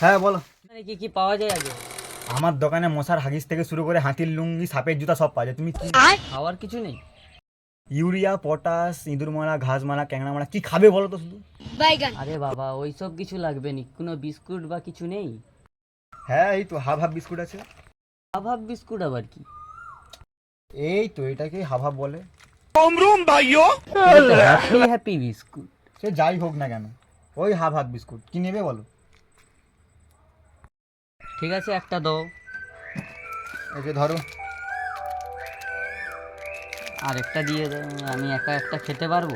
হ্যাঁ বলো। এখানে কি কি পাওয়া যায় আগে? আমার দোকানে মশার হাগিস থেকে শুরু করে হাতির লুঙ্গি, সাপের জুতা সব পাওয়া যায়। তুমি কি খাওয়ার কিছু নেই? ইউরিয়া, পটাশ, ইঁদুর মারা, ঘাস মারা, ক্যাংড়া মারা কি খাবে বলো তো শুধু? আরে বাবা, ওইসব কিছু লাগবে নি। কোনো বিস্কুট বা কিছু নেই? হ্যাঁ এই তো হাফ হাফ বিস্কুট আছে। হাফ হাফ বিস্কুট আবার কি? এই তো এটাকে হাফ হাফ বলে। Happy happy biscuit. সে যাই হোক না কেন, ওই হাফ হাফ বিস্কুট কি নেবে বলো? ঠিক আছে, একটা দাও। এই যে ধরো। আর একটা দিয়ে দাও, আমি একা একটা খেতে পারবো?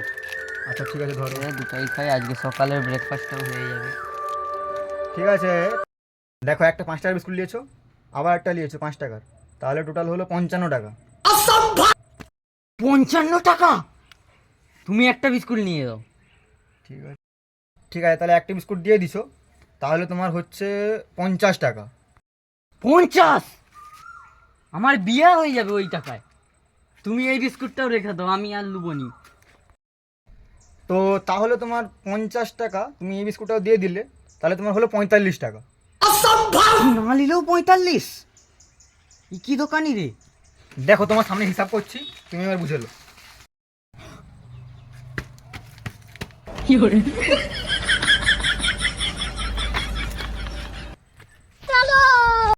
আচ্ছা ঠিক আছে ধরো। দুটাই খাই, আজকে সকালের ব্রেকফাস্টটাও হয়ে যাবে। ঠিক আছে, দেখো একটা 5 টাকার বিস্কুট নিয়েছো, আবার একটা নিয়েছো 5 টাকার, তাহলে টোটাল হলো 55 টাকা। 55 টাকা? তুমি একটা বিস্কুট নিয়ে দাও। ঠিক আছে ঠিক আছে, তাহলে একটা বিস্কুট দিয়ে দিছো, তাহলে তোমার হচ্ছে 50 টাকা। 50? আমার বিয়ে হয়ে যাবে ওই টাকায়। তুমি এই বিস্কুটটাও রেখে দাও, আমি আর লুবনি। তো তাহলে তোমার 50 টাকা, তুমি এই বিস্কুটটাও দিয়ে দিলে, তাহলে তোমার হলো 45 টাকা। না নিলেও 45? কি দোকানি রে? দেখো তোমার সামনে হিসাব করছি, তুমি এবার বুঝে লো।